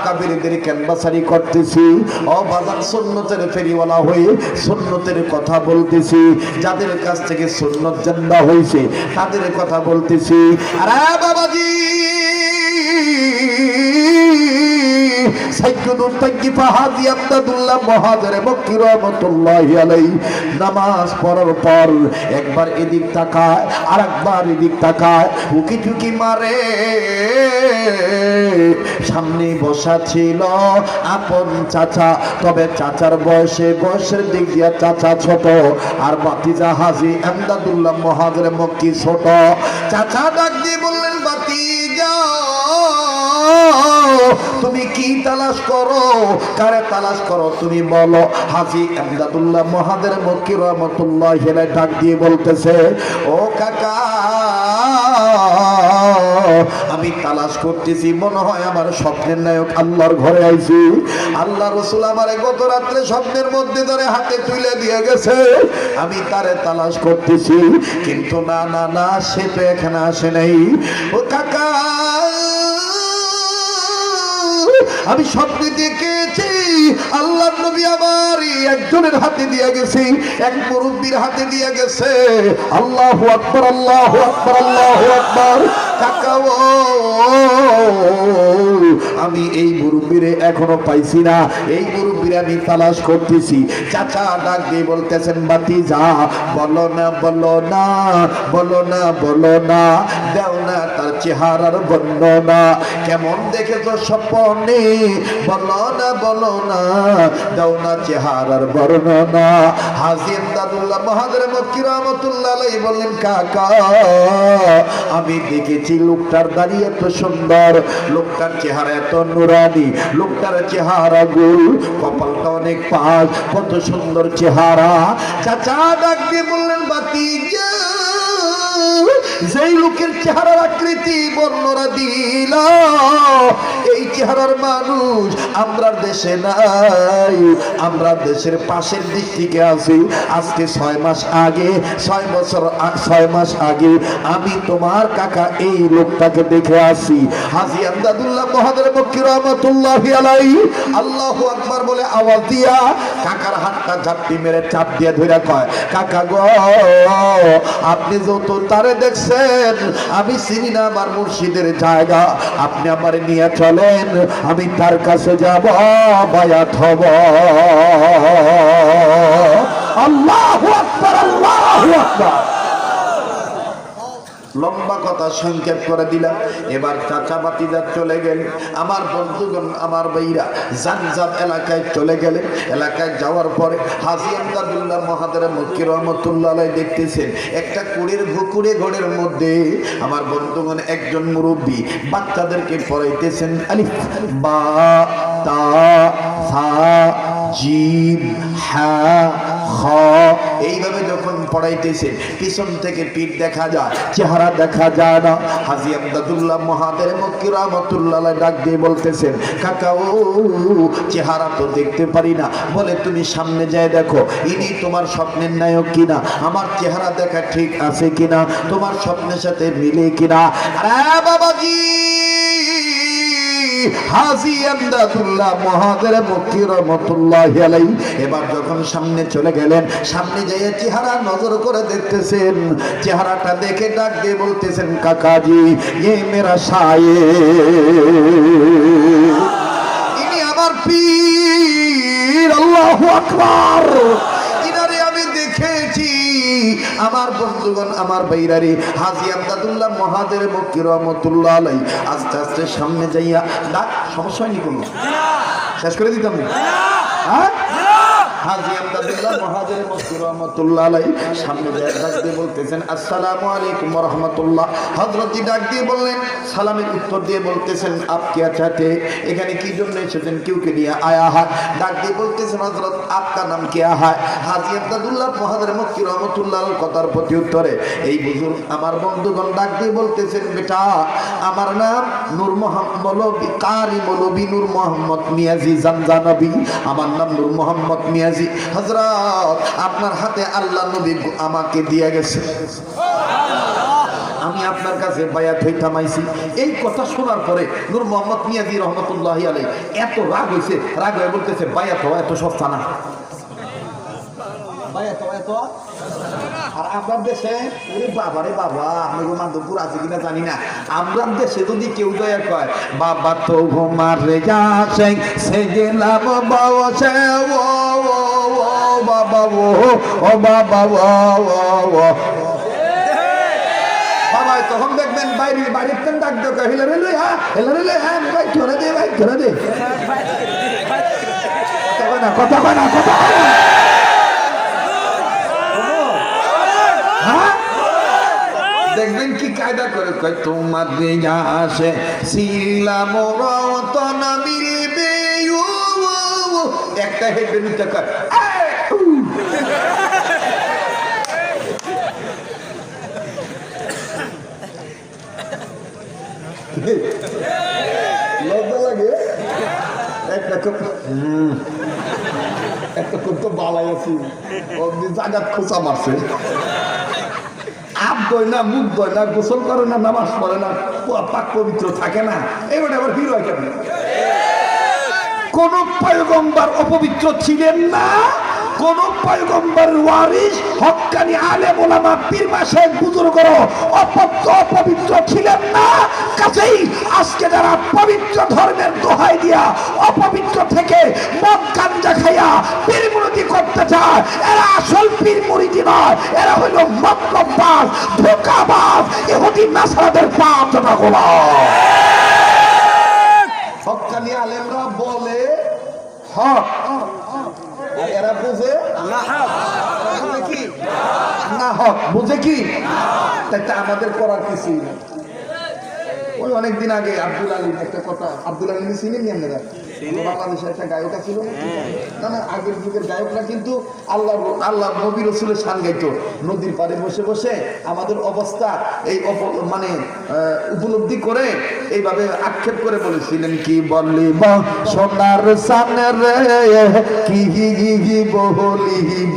কাফিরদের ক্যানভাসারি করতেছি, অবাজার সুন্নতের ফেরিওয়ালা হয়ে সুন্নতের কথা বলতেছি, যাদের কাছ থেকে সুন্নত জান্দা হয়েছে তাদের কথা বলতেছি। আরে বাবাজি, সাইয়্যিদুত তাইয়্যিফা হাজী আব্দুল্লাহ মুহাজির মক্কি রাহমাতুল্লাহি আলাইহি নামাজ পড়ার পর একবার এদিক তাকায় আর একবার এদিক তাকায়, উকি ঝুঁকি মারে। সামনে বসা ছিল আপন চাচা, তবে চাচার বয়সের দিক দিয়ে চাচা ছোট, আর ভাতিজা হাজী আমদাদুল্লাহ মুহাজির মক্কি ছোট। চাচা ডাক দিয়ে বললেন, ভাতিজা তুমি কি তালাশ করো, কারে তালাশ করো তুমি বলো। হাজী আমদাদুল্লাহ মুহাজির মক্কি রাহমাতুল্লাহি আলাইহি ডাক দিয়ে বলতেছে, ও কাকা আমি তালাশ করতেছি, মনে হয় আমার স্বপ্নের নায়ক আল্লাহর ঘরে আইছি। আল্লাহ রাসূল আমারে গত রাত্রে স্বপ্নের মধ্যে ধরে হাতে তুলে দিয়ে গেছে, আমি তারে তালাশ করতেছি, কিন্তু না না না, সে তো এখানে আসে নাই। ও কাকা আমি স্বপ্নে দেখেছি আল্লাহর নবী আমার একজনের হাতে দিয়ে গেছি, এক মুরব্বির হাতে দিয়ে গেছে। আল্লাহু আকবার, আল্লাহু আকবার, আল্লাহু আকবার। কাকা আমি এই মুরব্বিরে এখনো পাইছি না, এই মুরব্বিরে আমি তালাশ করতেছি। চাচা ডাক দিয়ে বলতেছেন, ভাতিজা বলো না বলো না বলো না বলো না, দাও না তার চেহারার বর্ণনা, কেমন দেখেছো স্বপ্নে, বলো না বলো না, দাও না চেহারার বর্ণনা। হাজী আমদাদুল্লাহ মুহাজির মক্কি রাহমাতুল্লাহি আলাইহি বললেন, কাকা আমি দেখেছি লোকটার দাড়ি এত সুন্দর, লোকটার চেহারা এত নুরানি, লোকটার চেহারা গোল, কপালটা অনেক পাক, কত সুন্দর চেহারা। চাচা ডাক দিয়ে বললেন, ভাতিজা যেই লোকের চেহারার আকৃতি বর্ণনা দিল, এই চেহারার মানুষ আমরা দেশে নাই, আমরা দেশের পাশের ডিস্ট্রিক্টে আছি। আজকে 6 মাস আগে, 6 বছর 6 মাস আগে আমি তোমার কাকা এই লোকটাকে দেখে আসি। হাজী আমদাদুল্লাহ মুহাজির মক্কি রাহমাতুল্লাহি আলাইহি আল্লাহু আকবার বলে আওয়াজ দিয়া কাকার হাতটা ঝাপটি মেরে চাপ দিয়ে ধরে কয়, কাকা গো আপনি যত তারে দেখছেন আমি চিনি না আমার মুর্শিদের জায়গা, আপনি আমার নিয়ে চলেন, আমি তার কাছে যাব, বায়াত হব। আল্লাহু আকবার, আল্লাহু আকবার। লম্বা কথা সংক্ষেপ করে দিলাম। এবার চাচা ভাতিজা চলে গেলে, আমার বন্ধুগণ আমার ভাইরা জানজাব এলাকায় চলে গেলে। এলাকায় যাওয়ার পরে হাজী আমদাদুল্লাহ মুহাজির মক্কি রাহমাতুল্লাহি আলাইহি দেখতেছেন একটা কুড়ির ভুকুড়ে ঘরের মধ্যে আমার বন্ধুগণ একজন মুরব্বী বাচ্চাদেরকে পড়াইতেছেন, আলিফ বা তা সা জিম হা খ, এইভাবে যখন পড়াইতেছে পিছন থেকে পিঠ দেখা যায়, চেহারা দেখা যায় না। হাজী আমদাদুল্লাহ মুহাজির মক্কি রাহমাতুল্লাহি আলাইহি ডাক দিয়ে বলতেছেন, কাকা ও চেহারা তো দেখতে পারি না, বলে তুমি সামনে যায় দেখো ইনি তোমার স্বপ্নের নায়ক কিনা, আমার চেহারা দেখা ঠিক আছে কিনা, তোমার স্বপ্নের সাথে মিলে কিনা। আরে বাবাজি, হাজী আমদাদুল্লাহ মুহাজির মক্কি রাহমাতুল্লাহি আলাইহি এবার যখন সামনে চলে গেলেন, সামনে যাইয়া চেহারা নজর করে দেখতেছেন, চেহারাটা দেখে ডাক দিয়ে বলতেছেন, কাকাজি ये मेरा शायर, ইনি আমার পীর। আল্লাহু আকবার। ইনারে আমি দেখেছি। আমার বন্ধুগণ আমার ভাইরারে হাজী আমদাদুল্লাহ মুহাজির মক্কি রাহমাতুল্লাহি আলাইহি আস্তে আস্তে সামনে যাইয়া ডাক, সমস্যা নেই কোনো, শেষ করে দিতাম না। হ্যাঁ, হাজী আমদাদুল্লাহ মুহাজির মক্কি রাহমাতুল্লাহি আলাইহি সামনে যায় ডাক দিয়ে বলতেছেন, আসসালামু আলাইকুম ওয়া রাহমাতুল্লাহ। হযরতজি ডাক দিয়ে বললেন, সালামের উত্তর দিয়ে বলতেছেন, আপ क्या चाहते, এখানে কি জন্য এসেছেন, কিউ কে লিয়ে আয়া है। ডাক দিয়ে বলতেছেন, হযরত आपका नाम क्या है। হাজী আমদাদুল্লাহ মুহাজির মক্কি রাহমাতুল্লাহি আলাইহি কথার প্রতি উত্তরে এই বুজুর্গ আমার বন্ধুগণ ডাক দিয়ে বলতেছেন, বেটা আমার নাম নূর মোহাম্মদ মৌলভী কারি মৌলভী নূর মোহাম্মদ মিয়াজি জামজানবী, আমার নাম নূর মোহাম্মদ মিয়াজি। হযরত আপনার হাতে আল্লাহ নবী আমাকে দিয়ে গেছে, আমি আপনার কাছে বায়াত হইতাম আইছি। এই কথা শোনার পরে নূর মোহাম্মদ মিয়াজি রহমতুল্লাহি আলাইহি এত রাগ হয়েছে, রাগ হয়ে বলতেছে বায়াত হওয়া এত সস্তা না। বায়াত হওয়া এত, আর আপনার দেশে বাবা রে বাবা, আমি মাধবপুর আছে কিনা জানি না, আপনার দেশে যদি কেউ দয়া কয় বাবা তো ঘুমার রে যাচ্ছে সে গেলাম বসে ও বাবা ও বাবা ও বাবা, তখন দেখবেন বাইরে বাড়ির তেন ডাক দেওয়া হেলে রে হ্যাঁ হেলে রে হ্যাঁ ভাই ধরে দে ভাই ধরে দে, কথা কয় না কথা কয় না। দেখবেন কি কায়দা করে কয় তোমার আসে শিলাম রতন মিলবে, একটা হেঁটে নিতে কয় লজ্জা লাগে। একটা খুব তো বালাই আছি, জাগাত খোঁচা মারছে, আপ দয় না, মুখ দয় না, গোসল করে না, নামাজ পড়ে না, পাক পবিত্র থাকে না, এবার আবার হিরো কেন? কোন পয়গম্বর অপবিত্র ছিলেন না, কোন পয়গম্বর ওয়ারিস হক্কানি আলেম ওলামা পীর মাশায়েখ বুজুর্গরা অপবিত্র ছিলেন না। কাজেই আজকে যারা পবিত্র ধর্মের দোহাই দিয়া অপবিত্র থেকে মদ গাঞ্জা খাইয়া পীর মুরিদি করতে চায়, এরা আসল পীর মুরিদি নয়, এরা হইল মতলববাজ, ধোঁকাবাজ, ইহুদি নাসারাদের পাপ জমা গোলাম। হক্কানি আলেমরা বলে হক, আর এরা বুঝে না হক, বুঝে কি না হক, বুঝে কি, তাই আমাদের করার কিছুই না। ওই অনেকদিন আগে আব্দুল আলী একটা কথা, আব্দুল আলী চিনেন নি আপনারা? বাংলাদেশের একটা গায়ক ছিল না, না আগের যুগের গায়করা কিন্তু আল্লাহ নবী রাসূলের শান গাইতো। নদীর পাড়ে বসে বসে আমাদের অবস্থা এই মানে উপলব্ধি করে এইভাবে আক্ষেপ করে বলেছিলেন, কি বলিব সোনার সামনে রে কি বলিব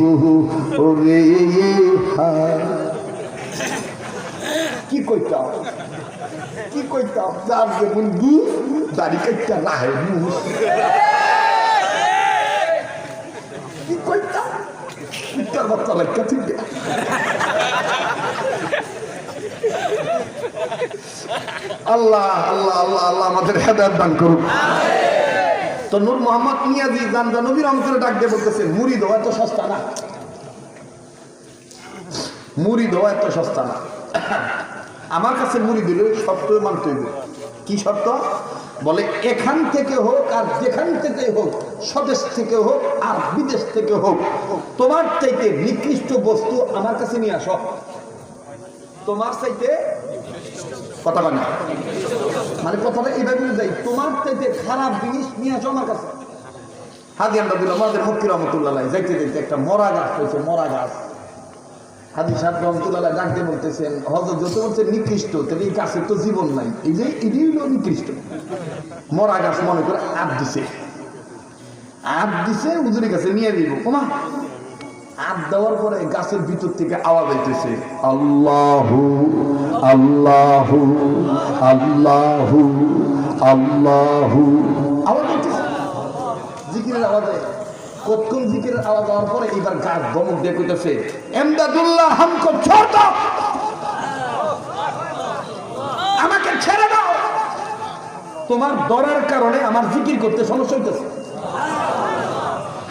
রে, কি কইতাম কি কইতাম, যার যেমন বুঝ দাড়ি কাটটা রাহে মুখ, কি কইতাম তার বাচ্চা লেখা ঠিক। আল্লাহ আল্লাহ আল্লাহ আল্লাহ আমাদের হেদায়েত দান করুন। তো নূর মোহাম্মদ মিয়াজি জানজা নবীর অন্তরে ডাক দিয়ে বলতেছে, মুরিদ হওয়া এত সস্তা না, মুরিদ হওয়া এত সস্তা না। আমার কাছে মুরিদ দিল শর্ত মানতে হইব। কি শর্ত? বলে এখান থেকে হোক আর যেখান থেকে হোক, স্বদেশ থেকে হোক আর বিদেশ থেকে হোক, তোমার চাইতে নিকৃষ্ট বস্তু আমার কাছে নিয়ে আসো। তোমার চাইতে কথা বানা, মানে কথাটা এইভাবে যাই, তোমার চাইতে খারাপ জিনিস নিয়ে আসো আমার কাছে। হাদি আমরা দিলাম আমাদের মুফতি রহমতুল্লাহ যাইতে যাইতে একটা মরা গাছ হয়েছে, মরা গাছ। হাদি সাহেব রহমতুল্লাহ ডাকতে বলতেছেন, হযরত যত বলছে নিকৃষ্ট, তাহলে এই গাছের তো জীবন নাই, এই যে এটাই হলো নিকৃষ্ট। মরা গাছ মনে করে আপ দিছে, হুজুরের কাছে নিয়ে দিব। ওমা আপ দেওয়ার পরে গাছের ভিতর থেকে আওয়াজ হইতেছে, আল্লাহু আল্লাহু আল্লাহু আল্লাহু, আওয়াজ হইতেছে, জিকিরের আওয়াজ। কতক্ষণ জিকিরের আওয়াজ হওয়ার পরে এবার গাছ ধমক দিয়ে কইতেছে, এমদাদুল্লাহ হামকো ছোড় দাও, আমাকে ছেড়ে দাও, তোমার ডরার কারণে আমার জিকির করতে সমস্যা হইতেছে।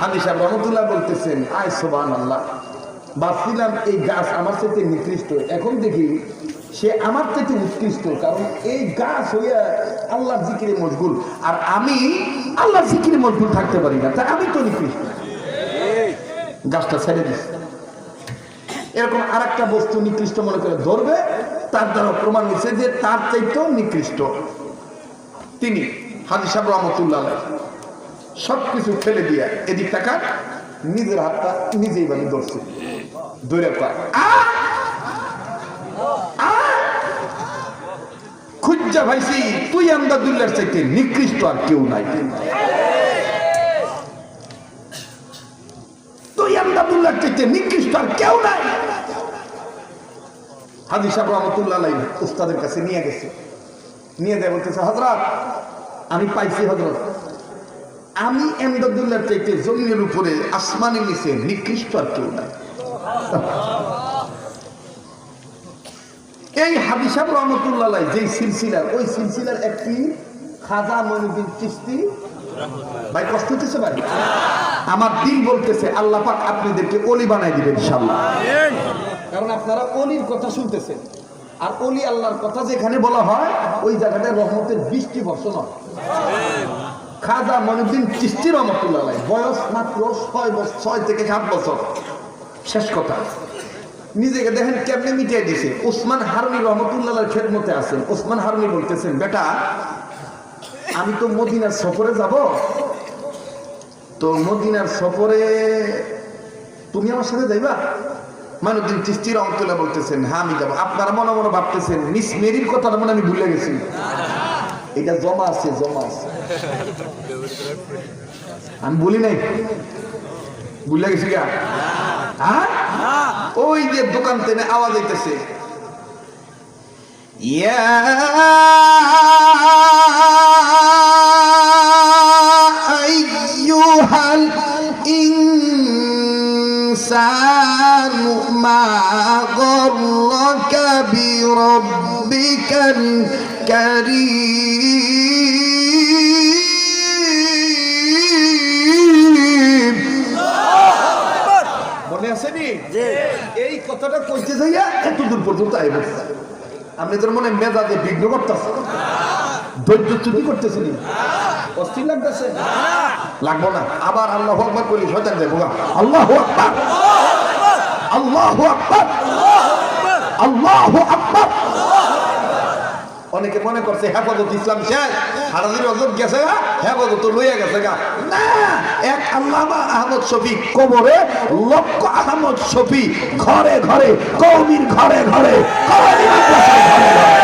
হাদি সাহেব রহমতুল্লাহ বলতেছেন, আয় সুবহানাল্লাহ, ভাবছিলাম এই গাছ আমার চাইতে নিকৃষ্ট, এখন দেখি সে আমার চাইতে উৎকৃষ্ট, কারণ এই গাছ হইয়া আল্লাহর জিকিরে মশগুল, আর আমি আল্লাহর জিকিরে মশগুল থাকতে পারি না, তাই আমি তো নিকৃষ্ট। গাছটা ছেড়ে দিস। এরকম আর একটা বস্তু নিকৃষ্ট মনে করে ধরবে, তার দ্বারা প্রমাণ হয়েছে যে তার চাইতেও নিকৃষ্ট তিনি। হাদি সাহেব রহমতুল্লাহ সবকিছু ফেলে দিয়া এদিক টাকা নিজের হাতটা নিজেই বানি ধরছে, ধরে পায় খুঁজা ভাইছি, তুই আমদাদুল্লাহর চাইতে নিকৃষ্ট আর কেউ নাই, তুই আমদাদুল্লাহর চাইতে নিকৃষ্ট আর কেউ নাই। হাজী সাহেব রহমতুল্লাহ আলাইহি উস্তাদের কাছে নিয়ে গেছে, নিয়ে যায় বলতেছে, হযরত আমি পাইছি হযরত, আমি এমদাদুল্লাহর চাইতে জমিনের উপরে আসমানের নিচে নিকৃষ্ট আর কেউ নাই। এই হাজী সাহেব রহমতুল্লাহ আলাইহি যেই সিলসিলার, ওই সিলসিলার একটি খাজা মঈনুদ্দিন চিশতি। ভাই কষ্ট হচ্ছে ভাই? আমার দিল বলতেছে আল্লাহ পাক আপনাদেরকে ওলি বানাই দিবেন ইনশাআল্লাহ। কারণ আপনারা ওলির কথা শুনতেছেন, আর ওলি আল্লাহর কথা যেখানে বলা হয় ওই জায়গাটায় রহমতের বৃষ্টি বর্ষণ হয়। খাজা মঈনুদ্দিন চিশতি রহমতুল্লাহ আলাইহি বয়স মাত্র 6 থেকে 7 বছর। শেষ কথা, নিজেকে দেখেন কেমনে মিটিয়ে দিছে। ওসমান হারুনি রহমতুল্লাহ আলাইহির খেদমতে আছেন। ওসমান হারুনি বলতেছেন, বেটা আমি তো মদিনার সফরে যাব, তো মদিনার সফরে তুমি আমার সাথে যাইবা? মঈনুদ্দিন চিশতি রহমতুল্লাহ বলতেছেন, হ্যাঁ আমি যাবো। আপনারা মনে মনে ভাবতেছেন মিস মেরির কথাটা মনে আমি ভুলে গেছি। এটা জমা আছে, জমা আছে, আমি বলি নাই, ভুলে গেছি গা। হ্যাঁ, ওই যে দোকান থেকে আওয়াজ হইতেছে, ইয়া আইয়ুহাল ইনসানু মা গররাকা বিরাব্বিকাল কারীম। মনে আছে নি? এই কথাটা কইতে যাইয়া এত দূর পর্যন্ত আই বসে। আপনি তোর মনে মেজাজে বিঘ্ন করতেছে, ধৈর্য চুরি করতেছেন, অস্থির লাগতেছে, লাগবো না। আবার আল্লাহু আকবার কইলে শয়তান যাইবো। আল্লাহু আকবার, আল্লাহু আকবার, আল্লাহু আকবার। অনেকে মনে করছে হেফাজত ইসলাম শেষ, হারাজির অজব গেছে গা, হেফাজত তো লইয়া গেছে গা। না, এক আল্লামা আহমদ শফি কবরে, লক্ষ আহমদ শফি ঘরে ঘরে, কওমির ঘরে ঘরে, কওমি মাদ্রাসার ঘরে ঘরে।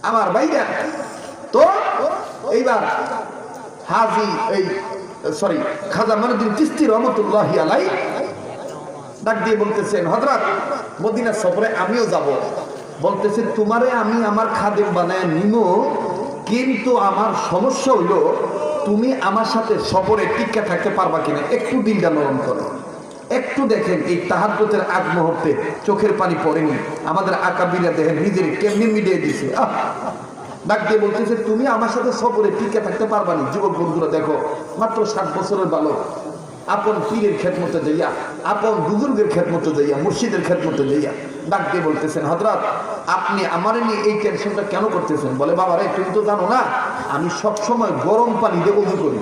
আমার ভাইরা তো এইবার হাজী খাজা মঈনুদ্দিন চিশতি রহমতুল্লাহি আলাইহি ডাক দিয়ে বলতেছেন, হযরত মদিনার সফরে আমিও যাব। বলতেছেন, তোমারে আমি আমার খাদেম বানায় নিব, কিন্তু আমার সমস্যা হইল তুমি আমার সাথে সফরে টিকে থাকতে পারবা কিনা। একটু দিলটা নরম করো, একটু দেখেন এই তাহাজ্জুদের আগ মুহূর্তে চোখের পানি পড়েনি। আমাদের আকাবিরা দেখেন নিজের কেমনি মিডিয়ে দিছে। ডাক দিয়ে বলতেছে, তুমি আমার সাথে সফরে টিকে থাকতে পারবা না। যুবক বন্ধুরা দেখো, মাত্র 7 বছরের বালক আপন পীরের খেদমতে যাইয়া, আপন বুজুর্গের খেদমতে যাইয়া, মুর্শিদের খেদমতে যাইয়া ডাক দিয়ে বলতেছেন, হযরত আপনি আমার নিয়ে এই টেনশনটা কেন করতেছেন? বলে, বাবা রে, তুমি তো জানো না আমি সবসময় গরম পানি দিয়ে ওযু করি।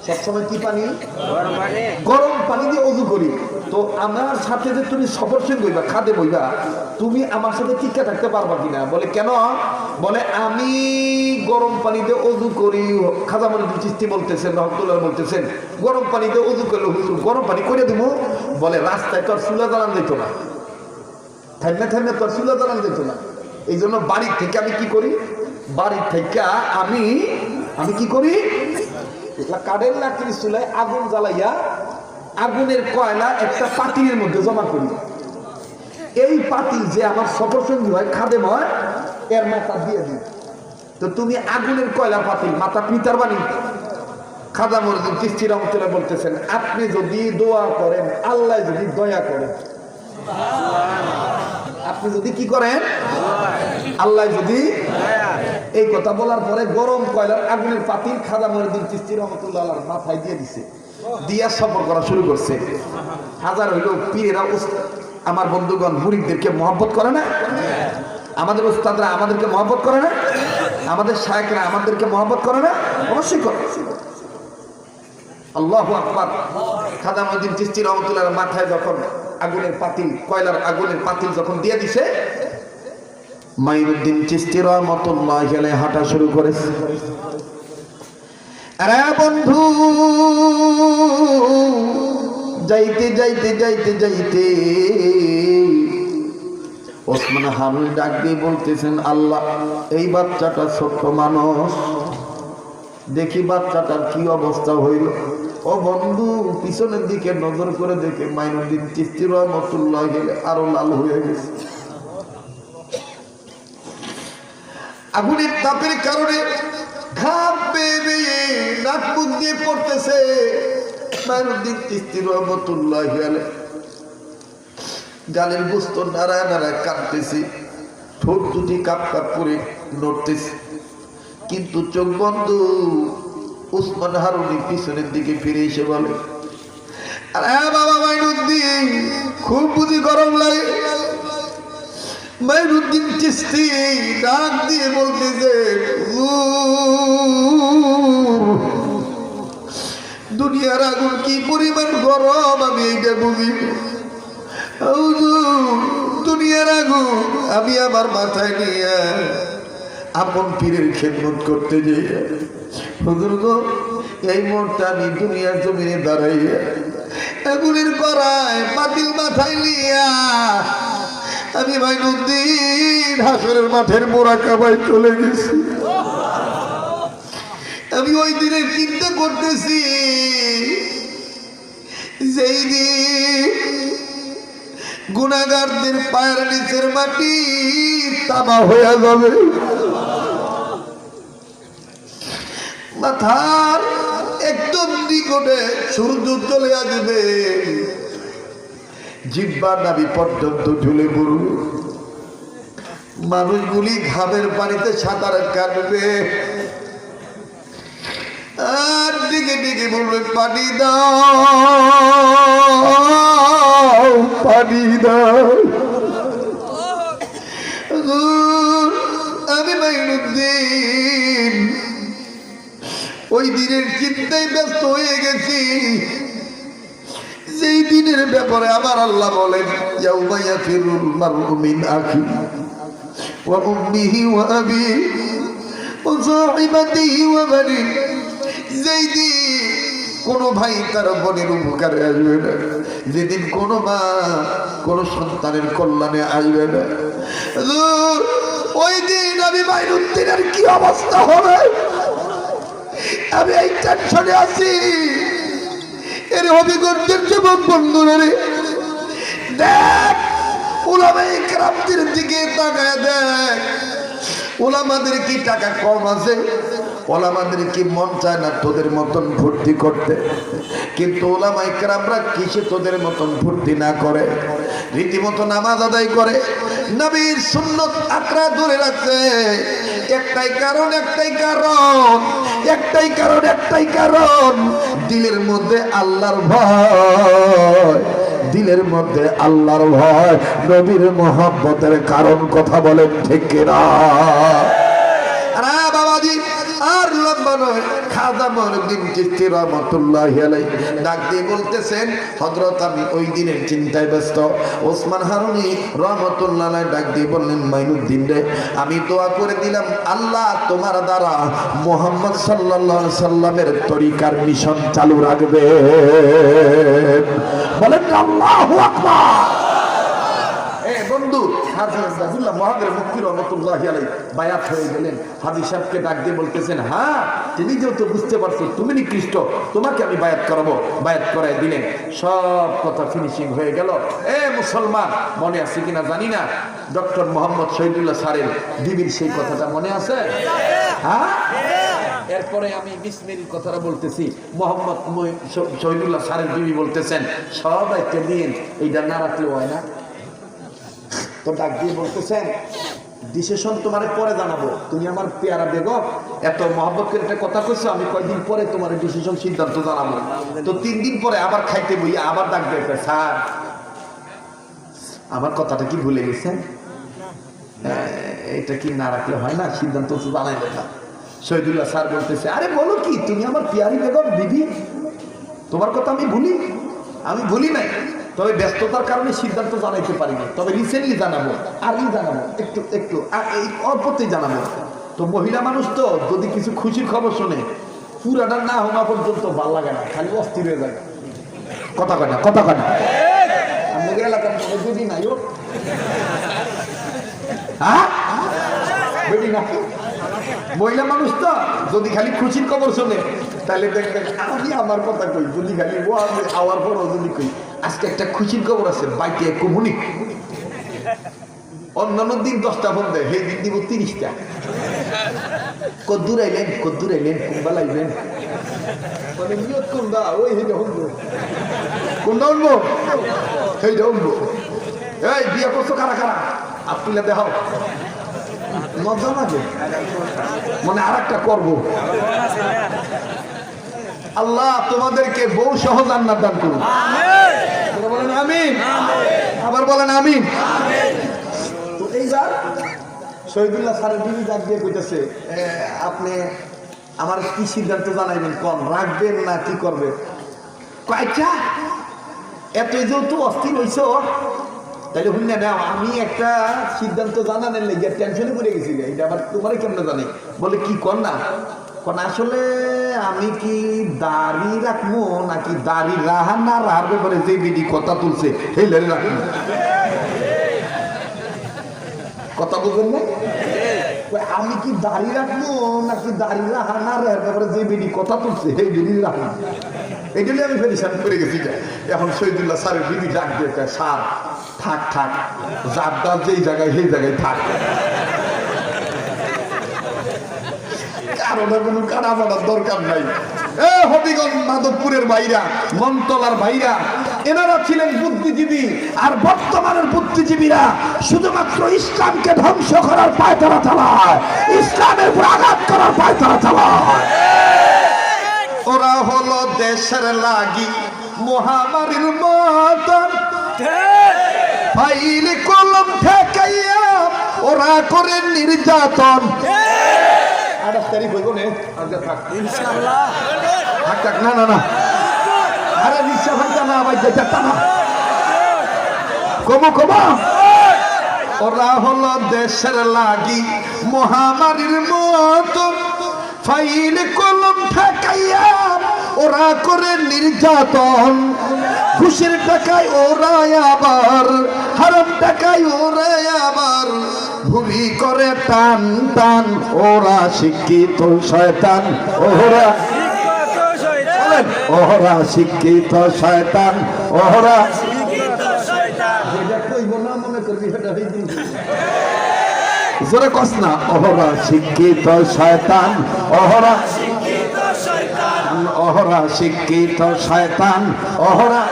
সবসময় কি পানি? গরম পানি দিয়ে ওযু করি। তো আমার সাথে যে তুমি সফর সঙ্গী হইবা, খাদে বইবা, তুমি আমার সাথে টিকে থাকতে পারবা কিনা? বলে, কেন? বলে, আমি গরম পানি দিয়ে ওযু করি। খাজা মঈনুদ্দিন চিশতি বলতেছেন, রহমতুল্লাহ বলতেছেন, গরম পানি দিয়ে ওযু করলে হুজুর গরম পানি করে দিব? বলে, রাস্তায় তো আর চুলা জ্বালান যেত না, থাইমে থাইমে তো আর চুলা জ্বালান যেত না। এই জন্য বাড়ির থেকে আমি কি করি? বাড়ির থেকে আমি কি করি? কাঠের লাকড়ির চুলায় আগুন জ্বালাইয়া আগুনের কয়লা একটা পাতিলের মধ্যে জমা করি। এই পাতিল যে আমার সফর সঙ্গী হয়, খাদেম হয়, এর মাথা দিয়ে দিই। তো তুমি আগুনের কয়লা পাতিল মাথা পিতার বানি। খাজা মঈনুদ্দিন চিশতি রহমতুল্লাহ বলতেছেন, আপনি যদি দোয়া করেন, আল্লাহ যদি দয়া করেন, আপনি যদি কি করেন, আল্লাহ যদি। এই কথা বলার পরে গরম কয়লার আগুনের পাতিল খাজা মঈনুদ্দিন চিশতি রহমতুল্লাহ আলাইহির মাথায় দিয়ে দিছে, দিয়া সফর করা শুরু করছে। হাজার হইল পীরেরা আমার বন্ধুগণ মুরিদদেরকে মহব্বত করে না? আমাদের উস্তাদরা আমাদেরকে মহব্বত করে না? আমাদের শায়েখরা আমাদেরকে মহব্বত করে না? অবশ্যই করে। আল্লাহু আকবার। খাজা মঈনুদ্দিন চিশতি রহমতুল্লাহর মাথায় যখন আগুনের পাতিল, কয়লার আগুনের পাতিল যখন দিয়ে দিছে, মঈনুদ্দিন চিশতি রহমতুল্লাহি আলাইহি হাঁটা শুরু করেছে। আরে বন্ধু, যাইতে যাইতে যাইতে যাইতে ওসমান হারুনি ডাক দিয়ে বলতেছেন, আল্লাহ, এই বাচ্চাটা ছোট্ট মানুষ, দেখি বাচ্চাটার কি অবস্থা হইল। ও বন্ধু পিছনের দিকে নজর করে দেখে মাইনুদ্দিন চিশতি রহমাতুল্লাহ গেলে আরো লাল হয়ে গেছে। আগুনের তাপের কারণে ঘাম বেয়ে বেয়ে নাক মুখ দিয়ে পড়তেছে। মাইনুদ্দিন চিশতি রহমাতুল্লাহ গেলে গালের বস্তু নাড়ায় নাড়ায় কাঁদতেছে, ঠোঁট দুটি কাপ কাপ করে নড়তেছে, কিন্তু চোখ বন্ধ। উসমান হারুনি পিছনের দিকে ফিরে এসে বলে, আরে বাবা মাইনুদ্দিন, খুব বুঝি গরম লাগে। মাইনুদ্দিন চিশতি ডাক দিয়ে বলতেছে, দুনিয়ার আগুন কি পরিমাণ গরম আমি এইটা বুঝি। দুনিয়ার আগুন আমি আমার মাথায় নিয়ে আপন পীরের খেদমত করতে যাই। হুজুর গো, এই মুহূর্তে আমি দুনিয়ার জমিনে দাঁড়াইয়া আগুনের কড়ায় পাতিল মাথায় নিয়া আমি মাইনুদ্দিন হাসরের মাঠের মোরাকাবায় চলে গেছি। আমি ওই দিনে চিন্তা করতেছি, যেই দিন গুনাহগারদের পায়ের নিচের মাটি তামা হয়ে যাবে, মাথার একদম নিকটে সূর্য চলে আসবে, জিহ্বা নাভি পর্যন্ত ঝুলে পড়বে, মানুষগুলি ঘামের পানিতে সাঁতার কাটবে, আর দিকে দিকে বলবে পানি দাও, পানি দাও। আমি মাইনুদ্দিন ওই দিনের চিন্তায় ব্যস্ত হয়ে গেছি, যেই দিনের ব্যাপারে আমার আল্লাহ বলেন, ইয়াউমা ইয়াফিরুল মারউ মিন আখি ওয়া উম্মিহি ওয়া আবিহি ওয়া সাহিবাতিহি ওয়া বানিহি। যেই দিন কোনো ভাই তার বোনের উপকারে আসবে না, যেদিন কোনো মা কোনো সন্তানের কল্যাণে আসবে না, ওই দিন আমি মাইনুদ্দিনের কি অবস্থা হবে আমি এই টেনশনে আছি। এর অভিজ্ঞদের যুবক বন্ধুরা, দেখ উলামায়ে কেরামদের দিকে তাকায় দেখ, উলামাদের কি টাকা কম আছে? ওলামাদের কি মন চায় না তোদের মতন ফুর্তি করতে? কিন্তু ওলামায়ে কেরামরা কিসে তোদের মতন ফুর্তি না করে? রীতিমতো নামাজ আদায় করে, নবীর সুন্নত আকরা ধরে রাখছে। একটাই কারণ, একটাই কারণ, একটাই কারণ, একটাই কারণ, দিলের মধ্যে আল্লাহর ভয়, দিলের মধ্যে আল্লাহর ভয়, নবীর মহব্বতের কারণ। কথা বলেন ঠিক কিনা? আরে বাবাজি, আর লম্বা নয়, খাজা মঈনুদ্দিন চিশতি রহমাতুল্লাহি আলাইহি ডাক দিয়ে বলতেছেন, হযরত আমি ওই দিনের চিন্তায় ব্যস্ত। ওসমান হারুনি রহমাতুল্লাহ আলাইহি ডাক দিয়ে বললেন, মাইনুদ্দিন রে, আমি দোয়া করে দিলাম আল্লাহ তোমার দ্বারা মুহাম্মদ সাল্লাল্লাহু আলাইহি সাল্লামের তরিকার মিশন চালু রাখবে। বলেন আল্লাহু আকবার। বন্ধু হাজী আব্দুল্লাহ মহাদের মুফতি রহমাতুল্লাহি আলাইহি বায়াত হয়ে গেলেন। হাজী সাহেবকে ডাক দিয়ে বলতেছেন, হ্যাঁ তুমি যেহেতু বুঝতে পারছো তুমি নিকৃষ্ট, তোমাকে আমি বায়াত করাবো। বায়াত করাই দিলেন। সব কথা ফিনিশিং হয়ে গেল। মুসলমান, মনে আছে কিনা জানি না, ডক্টর মোহাম্মদ শহীদুল্লাহ স্যারের বিবির সেই কথাটা মনে আছে? হ্যাঁ, এরপরে আমি বিসমিল কথাটা বলতেছি, মোহাম্মদ শহীদুল্লাহ স্যারের বিবি বলতেছেন, সবাইকে দিন এইটা না রাখলেও হয় না। তো ডাক দিয়ে বলতেছেন, ডিসিশন তোমার পরে জানাবো, তুমি আমার পেয়ারা বেগম এত মহব্বত করে একটা কথা কইছো, আমি কয়েকদিন পরে তোমার ডিসিশন সিদ্ধান্ত জানাবো। তো 3 দিন পরে আবার খাইতে বই আবার ডাক দিয়ে, স্যার আমার কথাটা কি ভুলে গেছেন? এটা কি না রাখলে হয় না? সিদ্ধান্ত তো জানাই দেখা। শহীদুল্লাহ স্যার বলতেছে, আরে বলো কি, তুমি আমার পেয়ারি বেগম বিবি, তোমার কথা আমি ভুলি নাই, তবে ব্যস্ততার কারণে সিদ্ধান্ত জানাইতে পারিনি, তবে রিসেন্টলি জানাবো, আরই জানাবো, একটু এই অল্পতেই জানাবো। তো মহিলা মানুষ তো, যদি কিছু খুশির খবর শোনে পুরাটা না হওয়া পর্যন্ত ভালো লাগে না, খালি অস্থির হয়ে যায়। কথা কয় না, কথা কয় না। আমাদের এলাকার বেবি নাই, ও বেবি না, মহিলা মানুষ তো যদি খালি খুশির খবর শোনে তাহলে দেখবেন আমি আমার কথা কই, যদি খালি ও আওয়ার পরও যদি কই আজকে একটা খুশির খবর আছে বাইকে কুমুনি, অন্যান্য দিন 10টা ফোন দেয়, সেই দিন দিব 30টা। কদ্দুর আইলেন কুম্বা লাইবেন মানে নিয়ত কোনটা ওই সেইটা শুনবো, কোনটা শুনবো সেইটা শুনবো। এই বিয়ে করছো কারা কারা আপনি দেখাও, মজা লাগে মানে আর একটা করবো। আল্লাহ তোমাদেরকে বউ সহ জান্নাত দান করুন, বলেন আমিন, আবার বলেন আমিন। তো এইবার শহীদুল্লাহ স্যারের বিবি ডাক দিয়ে কইতেছে, আপনি আমার কি সিদ্ধান্ত জানাইবেন, কম রাখবেন না কি করবেন? কয়েকটা এতই যেহেতু অস্থির হইছ তাইলে শুনে নাও, আমি একটা সিদ্ধান্ত জানানোর লেগে টেনশনে পড়ে গেছি, এটা আবার তোমার কেমন জানি। বলে কি কর না, কোন আসলে আমি কি দাড়ি রাখবো নাকি দাড়ি রাহা না রাহার ব্যাপারে যে বিডি কথা তুলছে সেই লড়ে রাখবো, কথা বলবেন না? আমি কি দাড়ি রাখবো নাকি দাড়ি রাহা না রাহার ব্যাপারে যে বিডি কথা তুলছে সেই বিডি রাখবো, এইগুলি আমি পেরেশান করে গেছি। এখন শহীদুল্লাহ স্যারের বিবি ডাক দিয়ে স্যার থাক থাক, যার দার যেই জায়গায় সেই জায়গায় থাক, কারণে কোনো কানা মানার দরকার নাই। হবিগঞ্জ মাধবপুরের ভাইরা, মনতলার ভাইরা, এনারা ছিলেন বুদ্ধিজীবী, আর বর্তমানের বুদ্ধিজীবীরা শুধুমাত্র ইসলামকে ধ্বংস করার পায়তারা চালায়, ইসলামের উপর আঘাত করার পায়তারা চালায়। ওরা হলো দেশের লাগি মহামারীর মতন, ফাইল কলম ঠেকাইয়া ওরা করে নির্যাতন। 28 তারিখ হইব না, ইনশাআল্লাহ থাক থাক, না না না, আরে রিক্সা ভাইটা না ভাই, যেটা না কমো কমো। ওরা হলো দেশের লাগি মহামারীর মতন, ফাইল কলম ঠেকাইয়া ওরা করে নির্যাতন। খুশির টাকায় ওরা আবার, হারাম টাকায় ওরা আবার ভুলি করে টান টান। ওরা শিক্ষিত শয়তান, ওরা ওরা শিক্ষিত শয়তান, ওরা জোরে কস না, ওরা শিক্ষিত শয়তান, ওরা ওহরা শিক্ষিত শয়তান, ওহরা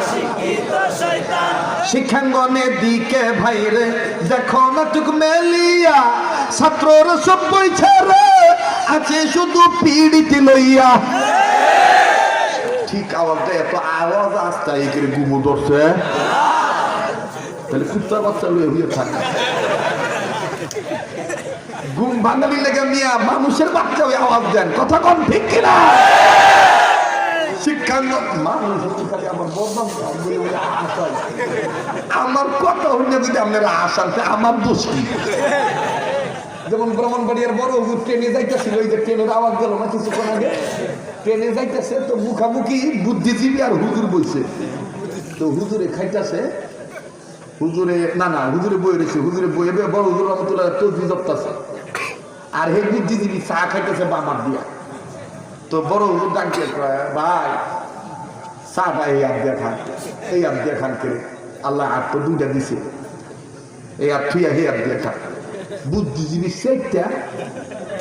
শিক্ষাঙ্গনের দিকে ভাইরে দেখো না টুক মেলিয়া, ছাত্রর সব বই ছেড়ে আছে শুধু পিড়িতে লইয়া। ঠিক আওয়াজটা এত আওয়াজ আসতে এখানে ঘুমো ধরছে, তাহলে কুত্তার বাচ্চা লইয়া হইয়া থাকে, ঘুম ভাঙালি লেগে মিয়া মানুষের বাচ্চা ওই আওয়াজ দেন, কথা কম ঠিক কিনা? আমার কথা হইলে যদি আপনারা আসান আমার দোষ কি? যেমন ব্রাহ্মণবাড়িয়ার বড় হুজুর ট্রেনে যাইতেছিল, ওই যে ট্রেনের আওয়াজ গেল না কিছুক্ষণ আগে, ট্রেনে যাইতেছে তো মুখামুখি বুদ্ধিজীবী আর হুজুর বলছে, তো হুজুরে খাইতেছে, হুজুরে না না হুজুরে বই রয়েছে, হুজুরে বই বড় হুজুর রহমতুল্লাহ তসবিহ জপতেছে, আর হে বুদ্ধিজীবী চা খাইতেছে বামার দিয়া। তো বড় হুজুর ডাক দিয়ে ভাই চাটা এই আপ দিয়ে খান, এই আপ দিয়ে খান করে, আল্লাহ আর তো 2টা দিছে, এই আপ থুইয়া হে আপ দিয়ে খান। বুদ্ধিজীবী সেইটা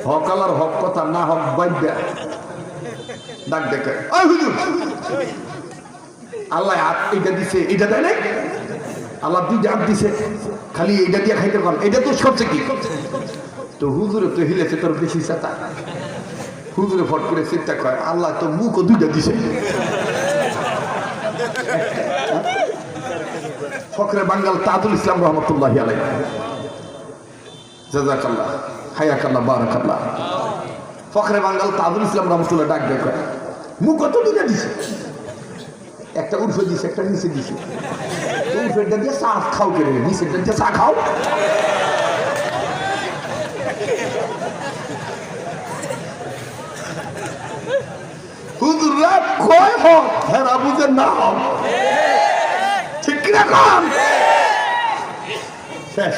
হক আল্লাহর হক কথা না হক বাইদ্যা ডাক দেখে, ওই হুজুর আল্লাহ হাত এইটা দিছে, এইটা দেয় নাই, আল্লাহ 2টা হাত দিছে, খালি এইটা দিয়ে খাইতে পারেন, এটা তো সবচেয়ে কি? তো হুজুরে তো হিলেছে তোর বেশি চেতা, হুজুরে ফট করে চিন্তা কয় আল্লাহ তো মুখও 2টা দিছে। ফখরে বাঙ্গাল তাজুল ইসলাম রহমতুল্লাহি আলাইহি, জাযাকাল্লাহ হায়াকাল্লাহ বারাকাল্লাহ। ফখরে বাঙ্গাল তাজুল ইসলাম রহমতুল্লাহ ডাক দেয় কয় মুখও তো 2টা দিছে, একটা উর্ফে দিছে একটা নিচে দিছে, উর্ফেরটা দিয়ে চা খাও করে, নিচেরটা দিয়ে চা খাও। হুজুররা কয় হক হেরা বুঝে না হক, ঠিক কিনা কম শেষ।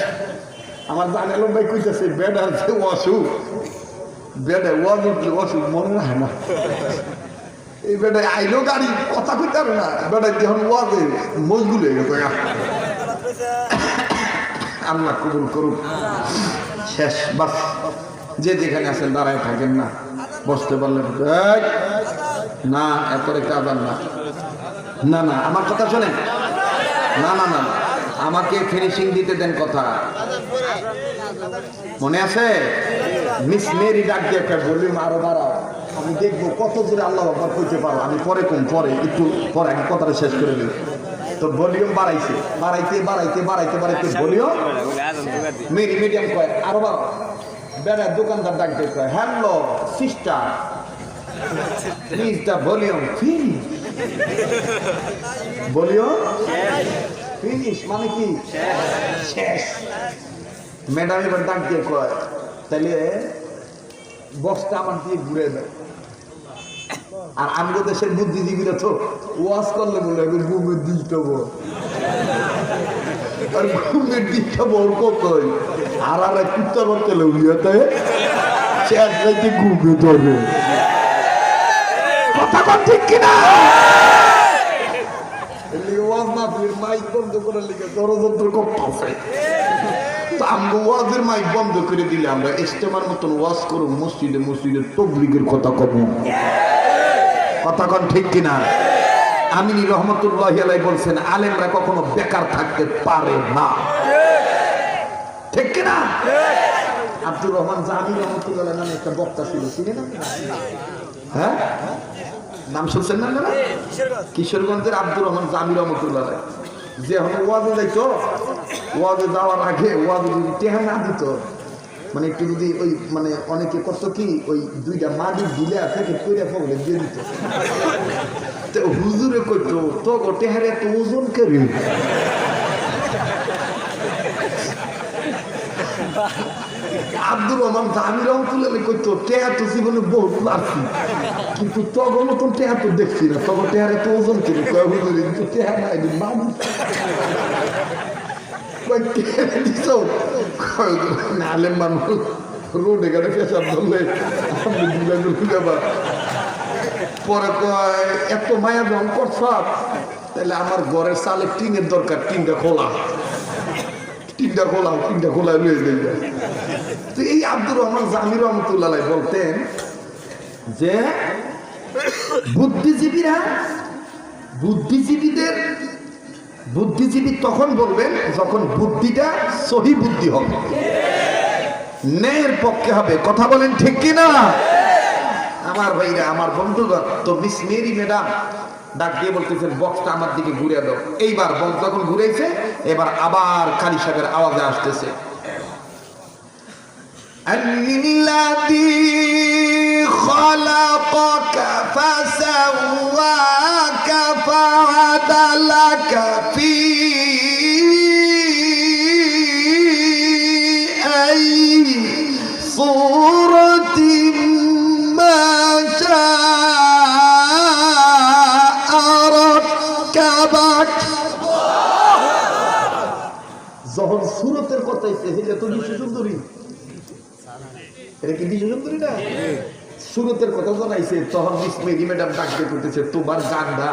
আমার জানালো ভাই কইতেছে বেড়ার যে অসুখ, বেটা ওয়াজ উঠলে অসুখ মনে রাখে না। এই বেটায় আইলো গাড়ি কথা কইতে পারে না, বেটায় যখন ওয়াজে মজগুল হয়ে গেছে। আল্লাহ কবুল করুক। শেষ বাস, যে যেখানে আছেন দাঁড়ায় থাকেন না, বসতে পারলেন না, এত রেখে আবার না। না না, আমার কথা শোনেন, না না না, আমাকে ফিনিশিং দিতে দেন কথা। মনে আছে মিস মেরি ডাক দিয়ে একটা ভলিউম আরো বাড়াও, আমি দেখবো কত দূরে আল্লাহ আকবার কইতে পারো। আমি পরে কম, পরে একটু পরে আমি কথাটা শেষ করে দিই। তো ভলিউম বাড়াইছে, বাড়াইতে বাড়াইতে বাড়াইতে বাড়াইতে ভলিউম মেরি মিডিয়াম কয় আরো বাড়াও। বেড়া দোকানদার ডাক দিয়ে কয়, hello sister, please the volume finish. Volume finish মানে কি শেষ। ম্যাডাম এবার ডাক দিয়ে কয়, তাহলে বক্সটা আমার দিয়ে ঘুরে দেয়। আর আমি তো দেশের বুদ্ধিজীবীরা তো ওয়াজ করলে বলে ঘুমের দিকটা বল, আর ঘুমের দিকটা বল কতই। আর আর কুত্তা বলতে উড়িয়াতে শেষ রাইতে ঘুমে ধরবে। কথা কন ঠিক কিনা? ওয়াজ না মাইক বন্ধ করে লিখে ষড়যন্ত্র করতেছে। আমগো ওয়াজের মাইক বন্ধ করে দিলে আমরা ইস্তেমার মতন ওয়াজ করব, মসজিদে মসজিদে তাবলীগের কথা কব। কথা কন ঠিক কিনা? আমিনী রহমতুল্লাহি আলাইহি বলছেন, আলেমরা কখনো বেকার থাকতে পারে না, ঠিক কিনা? আব্দুর রহমান জামি রহমতুল্লাহ নামে একটা বক্তা ছিল, চিনেন না? হ্যাঁ, নাম শুনছেন না আপনারা? কিশোরগঞ্জের আব্দুর রহমান জামি রহমতুল্লাহ, যে এখন ওয়াজে যাইতো, ওয়াজে যাওয়ার আগে ওয়াজে যদি টেহা না দিত, মানে একটু যদি ওই মানে অনেকে করতো কি, ওই দুইটা মাটি দিলে থেকে কইরা পগলে দিয়ে দিত। তো হুজুরে কইতো, তো টেহারে এত ওজন করে। আব্দুর রহমান জামি রহমতুল্লাহ কইতো, টেহা তো জীবনে বহুত লাগছি, কিন্তু তখন মতন টেহা তো দেখছি না, তখন টেহার এত ওজন করে। কয় হুজুরে কিন্তু টেহা নাই, মাটি নালে মানুষ রোডে গাড়ি পেশাব ধরলে পরে কয়, এত মায়া যখন করছ তাহলে আমার ঘরের চালে টিনের দরকার, টিনটা খোলা, টিনটা খোলাও, টিনটা খোলা লয়ে যাইবে। তো এই আব্দুর রহমান জামি রহমতুল্লাহ বলতেন যে বুদ্ধিজীবী তখন বলবেন যখন বুদ্ধিটা সহি বুদ্ধি হবে, ন্যায়ের পক্ষে হবে। কথা বলেন ঠিক কিনা? আমার ভাইরা, আমার বন্ধুগণ, তো মিস মেরি ম্যাডাম ডাক দিয়ে বলতেছেন, বক্সটা আমার দিকে ঘুরে দাও। এইবার বক্স যখন ঘুরেছে, এবার আবার কালী সাহেবের আওয়াজে আসতেছে, আল্লাযী খালাকাকা ফাসাওয়াকা ফাআদালাকা ফি আই সূরাতিন মা শাআ রাক্কাবাক। যখন সূরতের কথা এসে এটা তো বিশ্ব সুন্দরী, এটা কি বিশ্ব সুন্দরী না? সুরতের কথা জানাইছে, তখন মিস মেরি ম্যাডাম ডাকতে করতেছে, তোমার গানটা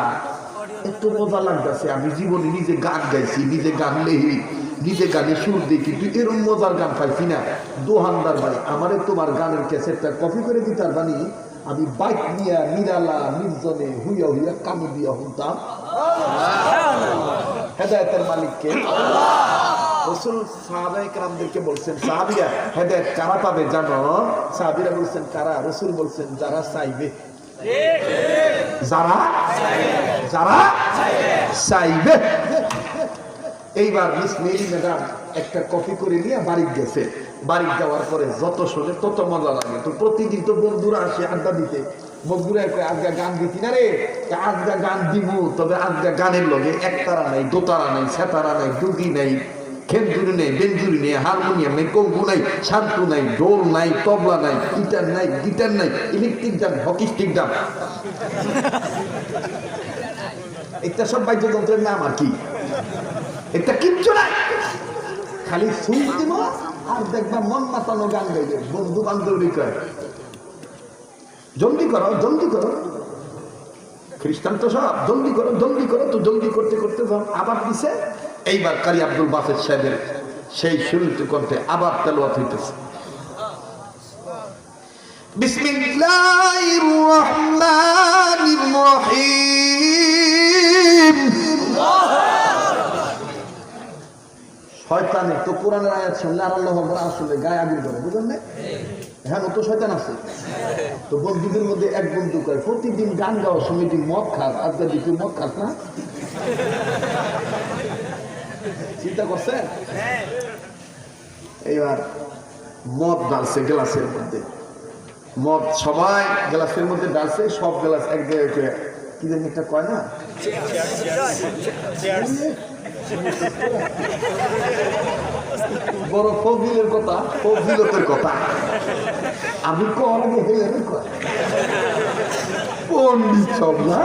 একটু মজা লাগতেছে, আমি জীবনে নিজে গান গাইছি, নিজে গান লেহি, নিজে গানে সুর দিই, কিন্তু এরকম মজার গান পাইছি না। দোহানদার ভাই, আমারে তোমার গানের ক্যাসেটটা কপি করে দিতার বানি, আমি বাইক নিয়ে নিরালা নির্জনে হুইয়া হুইয়া কামু দিয়া শুনতাম হেদায়েতের মালিককে। রাসূল সাহাবায়ে কেরামদেরকে বলছেন, সাহাবীরা হেদায়েত কারা পাবে জানো? সাহাবীরা বলছেন কারা? রাসূল বলছেন যারা চাইবে, যারা চাইবে। এইবার মিস মেরি ম্যাডাম একটা কপি করে নিয়ে বাড়ি গেছে। বাড়ি যাওয়ার পরে যত শোনে তত মজা লাগে। তো প্রতিদিন তো বন্ধুরা আসে আড্ডা দিতে, বন্ধুরা আজকে গান দিতি না রে, আজকে গান দিব, তবে আজকে গানের লগে একতারা নাই, দোতারা নাই, সেতারা নাই, ডুগি নাই, খেমজুরি নেই, বেঞ্জুরি নেই, হারমোনিয়াম নেই, কঙ্গু নাই, শান্তু নাই, ঢোল নাই, তবলা নাই, গিটার নাই, ইলেকট্রিক ডান, হকি স্টিক ডান, এটা সব বাদ্যযন্ত্রের নাম আর কি, এটা কিচ্ছু নাই। খালি সুর দিব আর দেখবা মন মাতানো গান গাইবে। বন্ধু বান্ধবী কয় জলদি করো, জলদি করো। খ্রিস্টান তো সব জলদি করো, জলদি করো। তো জলদি করতে করতে যখন আবার দিছে, এইবার কারি আব্দুল বাসেত সাহেবের সেই সুরিত কণ্ঠে আবার তেলাওয়াত হইতেছে। বিসমিল্লাহির রহমানির রহিম। শয়তানের তো কোরআনের আয়াত শুনলে আর আল্লাহু আকবার আসলে গায়ে আগুন ধরে, বুঝলেন না? হ্যাঁ, ও তো শয়তান আছে। তো বন্ধুদের মধ্যে এক বন্ধু কয়, প্রতিদিন গান গাওয়ার সময় তুই মদ খাস, আজকে তুই মদ খাস না? চিন্তা করছেন? এইবার মদ ডালছে গ্লাসের মধ্যে, মদ সবাই গ্লাসের মধ্যে ডালছে, সব গ্লাস এক জায়গায় কি জানি একটা কয় না, বড় ফজিলের কথা, ফজিলতের কথা আমি পন্ডিত সব না।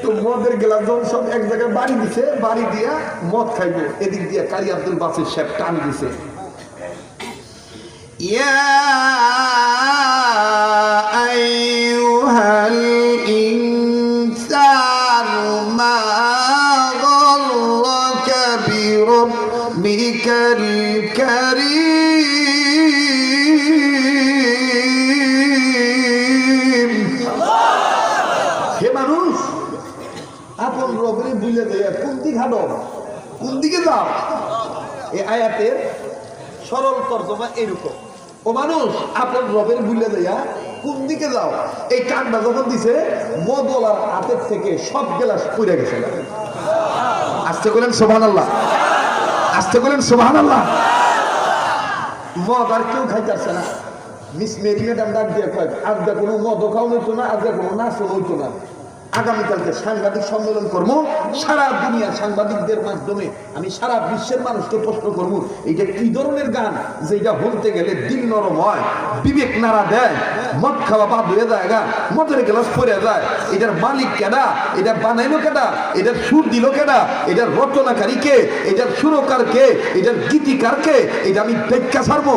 তো মদের গ্লাস যখন সব এক জায়গায় বাড়ি দিছে, বাড়ি দিয়া মদ খাইবো, এদিক দিয়া কারি আব্দুল বাসের সাহেব টান দিছে, ইয়া আইয়ুহাল ইনসানু মা গাররাকা বিরাব্বিকাল কারীম। হে মানুষ, আপন রবের ভুলে দেয়া কোন দিকে হাঁটো, কোন দিকে যাও? এই আয়াতের সরল তর্জমা এরকম, ও মানুষ আপন রবের ভুলে দেয়া কোন দিকে যাও? এই কান্না যখন দিছে, মদওয়ালার হাতের থেকে সব গ্লাস পড়ে গেছে। আস্তে বলেন সুবহানাল্লাহ, আস্তে বলেন সুবহানাল্লাহ। মদ আর কেউ খাইতেছে না। মিস মেরি ম্যাডাম ডাক দিয়ে কয়, আজকে কোনো মদও খাওয়া হইতো না, আজকে কোনো নাচও হইতো না। আগামীকালকে সাংবাদিক সম্মেলন করবো, সারা দুনিয়ার সাংবাদিকদের মাধ্যমে আমি সারা বিশ্বের মানুষকে প্রশ্ন করবো, এইটা কি ধরনের গান যেটা বলতে গেলে দিল নরম হয়, বিবেক নাড়া দেয়, মদ খাওয়া বাদ হয়ে যায়, মদের গ্লাস পড়ে যায়। এটার মালিক কেডা? এটা বানাইলো কেডা? এটার সুর দিল কেডা? এটার রচনাকারী কে? এটার সুরকার কে? এটার গীতিকার কে? এটা আমি ব্যাখ্যা ছাড়বো,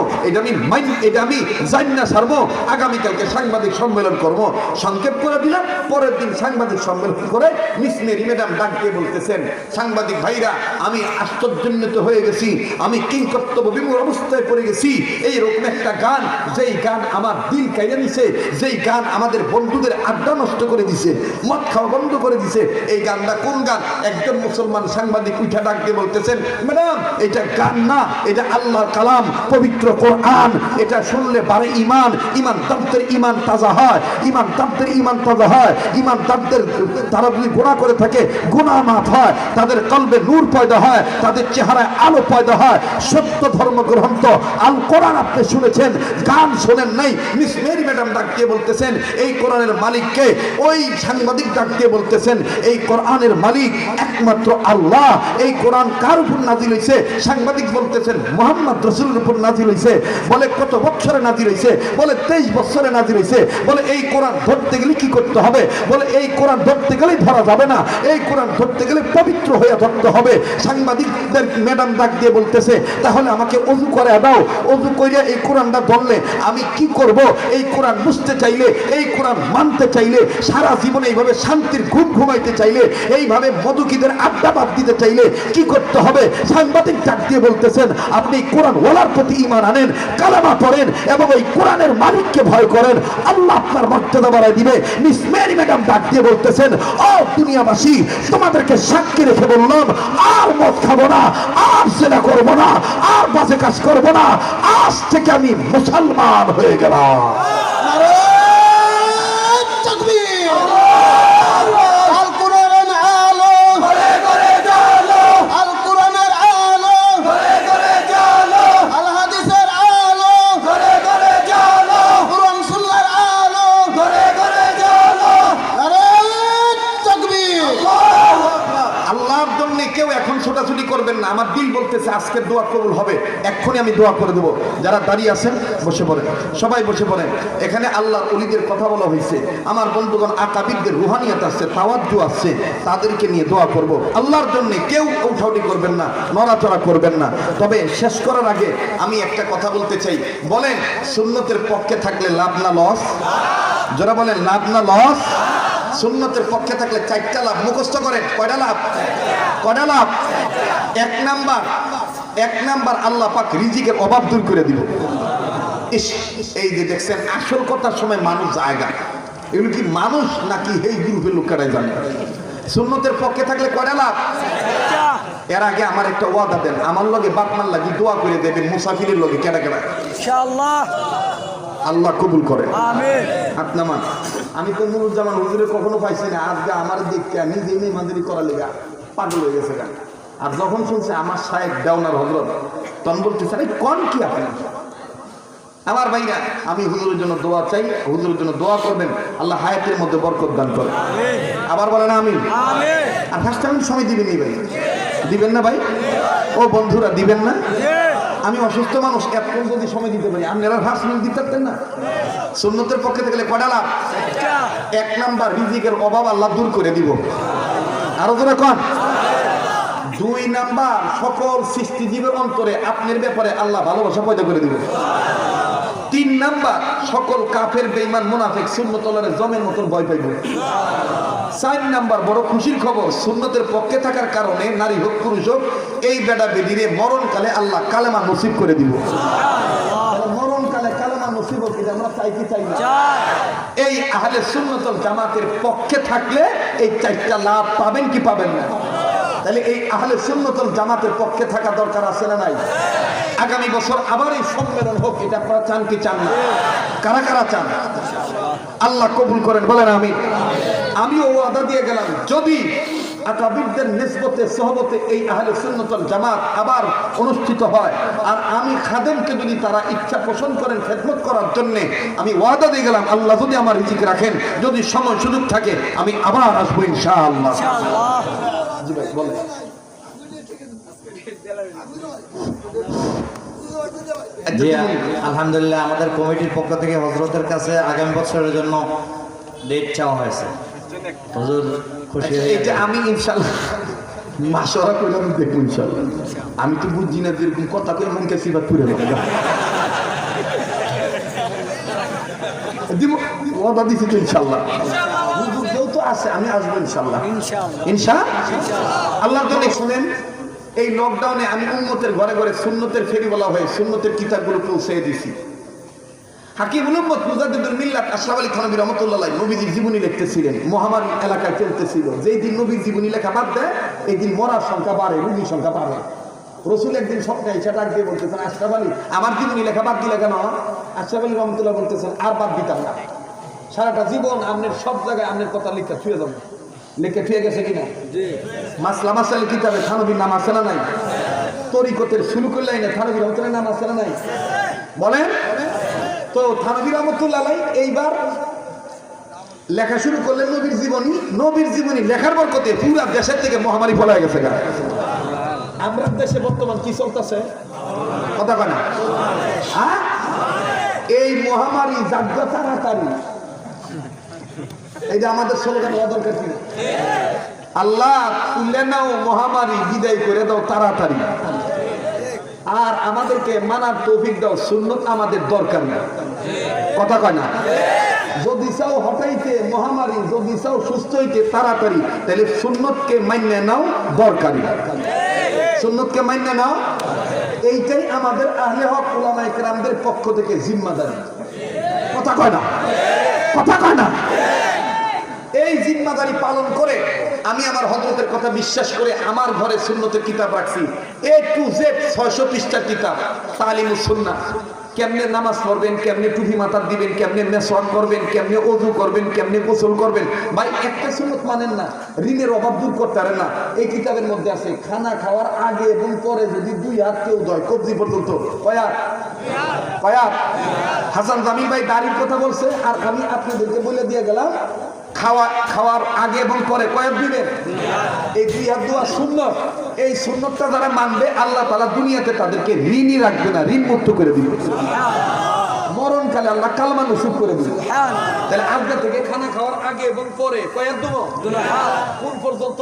এটা আমি জান্না ছাড়বো। আগামীকালকে সাংবাদিক সম্মেলন করবো, সংক্ষেপ করে দিলাম। পরের দিন সাংবাদিক সম্মেলন করে মিস মেরি ম্যাডাম ডাক দিয়ে বলতেছেন, সাংবাদিক ভাইরা, আমি আশ্চর্যান্বিত হয়ে গেছি, আমি কিংকর্তব্য বিমূঢ় অবস্থায় পড়ে গেছি। এইরকম একটা গান, যেই গান আমার দিল কাইড়ে নিছে, যেই গান আমাদের বন্ধুদের আড্ডা নষ্ট করে দিছে, মদ খাওয়া বন্ধ করে দিছে, এই গানটা কোন গান? একজন মুসলমান সাংবাদিক উঠা ডাক দিয়ে বলতেছেন, ম্যাডাম এটা গান না, এটা আল্লাহর কালাম, পবিত্র কোরআন। এটা শুনলে বাড়ে ইমান, ইমানদারদের ইমান তাজা হয়, ইমানদারদের ইমান তাজা হয়। ইমানদারদের তারা যদি গুনাহ করে থাকে, গুনাহ মাফ হয়, তাদের কলবে নূর পয়দা হয়, তাদের চেহারায় আলো পয়দা হয়। সত্য ধর্মগ্রন্থ আল কোরআন আপনি শুনেছেন, গান শোনেন নাই। মিস মেরি ম্যাডাম ডাক দিয়ে বলতেছেন, এই কোরআনের মালিককে। ওই সাংবাদিক ডাক দিয়ে বলতেছেন, এই কোরআনের মালিক একমাত্র আল্লাহ। এই কোরআন কার উপর নাজিল হয়েছে? সাংবাদিক বলতেছেন, মুহাম্মদ রাসূলের উপর নাজিল হয়েছে। বলে কত বছরে নাজিল হয়েছে? বলে 23 বছরে নাজিল হয়েছে। বলে এই কোরআন ধরতে গেলে কি করতে হবে? বলে এই কোরআন ধরতে গেলেই ধরা যাবে না, এই কোরআন ধরতে গেলে পবিত্র হয়ে ধরতে হবে। সাংবাদিকদের ম্যাডাম ডাক দিয়ে বলতেছে, তাহলে আমাকে ওযু করে দাও, ওযু কইরা এই কোরআনটা ধরলে আমি কি করব? এই কোরআন বুঝতে চাইলে, এই কোরআন মানতে চাইলে, সারা জীবনে এইভাবে শান্তির ঘুম ঘুমাইতে চাইলে, এইভাবে মধুকিদের আড্ডা বাদ দিতে চাইলে কি করতে হবে? সাংবাদিক ডাক দিয়ে বলতেছেন, আপনি কোরআন ওয়ালার প্রতি ঈমান আনেন, কালেমা পড়েন এবং ওই কোরআনের মালিককে ভয় করেন, আল্লাহ আপনার মর্যাদা বাড়ায় দিবে। মিস মেরি ম্যাডাম ডাক দিয়ে বলতেছেন, ও দুনিয়াবাসী, তোমাদেরকে সাক্ষী রেখে বললাম, আর মদ খাবো না, আর সেটা করবো না, আর বাজে কাজ করবো না। আজ থেকে আমি মুসলমান হয়ে গেলাম। ছোটাছুটি করবে করবেন না, আমার দিল বলতেছে আজকের দোয়া কবুল হবে, এক্ষুনি আমি দোয়া করে দেবো। যারা দাঁড়িয়ে আছেন বসে পড়েন, সবাই বসে পড়েন। এখানে আল্লাহর ওলিদের কথা বলা হয়েছে, আমার বন্ধুগণ আকাবিরদের রুহানিয়াত আছে, তাওয়াজ্জু আছে, তাদেরকে নিয়ে দোয়া করব। আল্লাহর জন্য কেউ উঠাউটি করবেন না, নড়াচড়া করবেন না। তবে শেষ করার আগে আমি একটা কথা বলতে চাই, বলেন সুন্নতের পক্ষে থাকলে লাভ না লস? যারা বলেন লাভ না লস? সুন্নতের পক্ষে থাকলে 4টা লাভ মুখস্থ করেন। কয়টা লাভ? কয়টা লাভ? এক নাম্বার আল্লাহ পাক রিজিকের অভাব দূর করে দিব। এই যে দেখছেন আসল কথার সময় মানুষ জায়গা, এগুলো কি মানুষ নাকি এই গ্রুপের লোকেরাই জানে? সুন্নতের পক্ষে থাকলে কয়টা লাভ? এর আগে আমার একটা ওয়াদা দেন, আমার লগে বাপমার লাগি দোয়া করে দেবেন, মুসাফিরের লগে কেডা কেডা ইনশাআল্লাহ আল্লাহ কবুল করে, আমিন। আপনামান আমি তো নুরুজ্জামান হুজুরে কখনো পাইছি না, আজকে আমার দেখতে নিজে মেহমানদারি করার লেগা পাগল হয়ে গেছে গান। আর যখন শুনছে আমার সাহেব দেওনার হজরত, তখন বলতেছে আরে কোন কি আপনি? আমার ভাইরা, আমি হুজুরের জন্য দোয়া চাই, হুজুরের জন্য দোয়া করবেন, আল্লাহ হায়াতের মধ্যে বরকত দান করে। আবার বলেন আমিন। আর ফার্স্ট টাইম সময় দিবেন এই ভাই, দিবেন না ভাই? ও বন্ধুরা দিবেন না? আমি অসুস্থ মানুষ, এতক্ষণ যদি সময় দিতে পারি, আপনারা ফার্স্ট মিনিট দিতে পারতেন না? সুন্নতের পক্ষে থাকলে কয়টা লাভ? 1 নাম্বার রিজিকের অভাব আল্লাহ দূর করে দিব। আরো জোরে কোন? 2 নাম্বার সকল সৃষ্টিজীবের অন্তরে আপনার ব্যাপারে আল্লাহ ভালোবাসা পয়দা করে দিবে। 3 নাম্বার সকল কাফের বেঈমান মুনাফিক সুন্নতলারে জমের মতন ভয় পাইবে। 4 নাম্বার বড় খুশির খবর, সুন্নতের পক্ষে থাকার কারণে নারী হোক পুরুষ হোক এই বেটা বেদিরে মরণকালে আল্লাহ কালেমা নসিব করে দিব। মরণকালে কালেমা নসিব হোক, এটা আমরা চাই কি চাই না? এই আহলে সুন্নতুল জামাতের পক্ষে থাকলে এই 4টা লাভ পাবেন কি পাবেন না? তাহলে এই আহলে সুন্নতুল জামাতের পক্ষে থাকা দরকার আছে না নাই? আগামী বছর আবার এই সম্মেলন হোক, এটা আপনারা চান কি চান না? কারা কারা চান? আল্লাহ কবুল করেন, বলেন আমিন। আমিও ওয়াদা দিয়ে গেলাম, যদি আকাবিরদের নিসবতে সহবতে এই আহলে সুন্নতুল জামাত আবার অনুষ্ঠিত হয়, আর আমি খাদেমকে যদি তারা ইচ্ছা পোষণ করেন খেদমত করার জন্য, আমি ওয়াদা দিয়ে গেলাম, আল্লাহ যদি আমার রিজিক রাখেন, যদি সময় সুযোগ থাকে, আমি আবার আসবো ইনশাআল্লাহ। জি ভাই বলেন। জি আলহামদুলিল্লাহ, আমাদের কমিটির পক্ষ থেকে হযরতের কাছে আগামী বছরের জন্য ডেট চাওয়া হয়েছে। হুজুর খুশি হয়ে এটা আমি ইনশাআল্লাহ মাশওয়ারা করে আমি দেখব ইনশাআল্লাহ। আমি তো বুঝি না যেরকম কথা কই মনকে সিবাত পুরে দেব। দিব ওয়াদা দিছি তো ইনশাআল্লাহ। হুজুর কেউ তো আছে, আমি আসবো ইনশাআল্লাহ। ইনশাআল্লাহ। আল্লাহর জন্য শুনেন, এই লকডাউনে আমি উম্মতের ঘরে ঘরে সুন্নতের ফেরি বলা হয়, সুন্নতের কিতাবগুলো পৌঁছে দিছি। হাকিমুল উম্মত মুজাদ্দিদুল মিল্লাত আশরাফ আলী থানভী রাহমাতুল্লাহ আলাইহি নবীজির জীবনী লিখতেছিলেন, মহামারী এলাকায় চলতেছিল। যেই দিন নবীর জীবনী লেখা বাদ দেয়, এই দিন মরার সংখ্যা বাড়ে, রোগীর সংখ্যা বাড়ে। রসুল একদিন স্বপ্নে এসে ডাক দিয়ে বলতেছেন, আশরাফ আলী আমার জীবনী লেখা বাদ দিলে কেন? আশরাফ আলী রাহমাতুল্লাহ বলতেছেন, আর বাদ দিতাম না, সারাটা জীবন আপনার সব জায়গায় আপনার কথা লিখে ছুঁয়ে যাবো। লিখে ছুঁয়ে গেছে কিনা? মাসলা মাসাইল কিতাবে থানভীর নাম আছে না নাই? তরিকতের সুলুকুল লাইনে থানভী রাহমাতুল্লাহর নাম আছে না নাই? বলেন তো। থানভী রাহমাতুল্লাহ আলাইহি এইবার লেখা শুরু করলেন নবীর জীবনী। নবীর জীবনী লেখার বরকতে পুরা দেশের থেকে মহামারী ফলায় গেছে। আমরা দেশে বর্তমান কি চলতেছে কথা কয় না? হ্যাঁ, এই মহামারী জাগ্রত তাড়াতাড়ি, এইটা আমাদের স্লোগান হওয়া দরকার কি? আল্লাহ তুলে নাও মহামারী, বিদায় করে দাও তাড়াতাড়ি, আর আমাদেরকে মানার তৌফিক দাও, সুন্নত আমাদের দরকার না। কথা কয় না? যদি চাও হটাইতে মহামারী, যদি চাও সুস্থ হইতে তাড়াতাড়ি, তাহলে সুন্নতকে মাইনে নাও দরকারি। সুন্নতকে মাইনে নাও, এইটাই আমাদের আহলে হক উলামায়ে কেরামদের পক্ষ থেকে জিম্মাদারি। কথা কয় না? কথা কয় না? এই জিম্মাদারি পালন করে আমি আমার হযরতের কথা বিশ্বাস করে আমার ঘরে সুন্নতের কিতাব রাখছি, A to Z 600 পৃষ্ঠার কিতাব। তালিমুস সুন্নাহ, কেমনে নামাজ পড়বেন, কেমনে টুপি মাথার দিবেন, কেমনে মেসওয়াক করবেন, কেমনে ওযু করবেন, কেমনে গোসল করবেন। ভাই একটা সুন্নত মানেন না, ঋণের অভাব দূর করতে পারেন না। এই কিতাবের মধ্যে আছে খানা খাওয়ার আগে এবং পরে যদি 2 হাত কেউ ধয় কবজি পর্যন্ত, কয়াত হাসান জামিল ভাই দাড়ির কথা বলছে, আর আমি আপনাদেরকে বলে দিয়ে গেলাম খাওয়ার আগে এবং পরে কয়েক দিবেন এই 2 হাত দোয়া সুন্নত। এই সুন্নতটা যারা মানবে আল্লাহ তাআলা দুনিয়াতে তাদেরকে ঋণী রাখবে না, ঋণ মুক্ত করে দিবে। মরণকালে আল্লাহ কালমা নসিব করে দিবে। তাহলে আজকে থেকে খানা খাওয়ার আগে এবং পরে কয়েক দেবো কোন পর্যন্ত?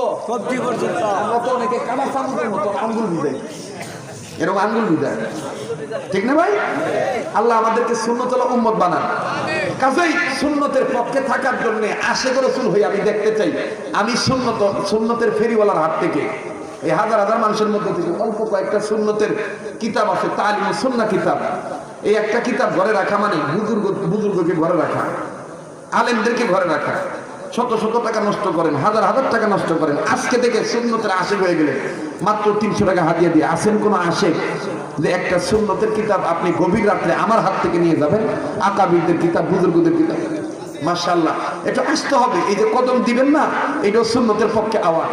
আমরা তো অনেকে কানা চামচের মতো আঙ্গুল ভিজাই, এরকম আঙ্গুল ভিজাই, ঠিক না ভাই? আল্লাহ আমাদেরকে সুন্নতুল উম্মত বানান। কাজেই সুন্নতের পক্ষে থাকার জন্য আশিক রাসূল হই আমি দেখতে চাই। আমি সুন্নতের ফেরিওয়ালার হাত থেকে এই হাজার হাজার মানুষের মধ্যে থেকে অল্প কয়েকটা সুন্নতের কিতাব আছে, তালিমুস সুন্নাহ কিতাব। এই একটা কিতাব ঘরে রাখা মানে বুজুর্গকে ঘরে রাখা, আলেমদেরকে ঘরে রাখা। শত শত টাকা নষ্ট করেন, হাজার হাজার টাকা নষ্ট করেন, আজকে থেকে সুন্নতের আশিক হয়ে গেলে মাত্র 300 টাকা হাতিয়ে দিয়ে আসেন কোন আশিক যে একটা সুন্নতের কিতাব আপনি গভীর রাত্রে আমার হাত থেকে নিয়ে যাবেন, আকাবিরদের কিতাব, বুজুর্গদের কিতাব। মাশাআল্লাহ, এটা আসতে হবে। এই যে কদম দিবেন না, এটাও সুন্নতের পক্ষে আওয়াজ।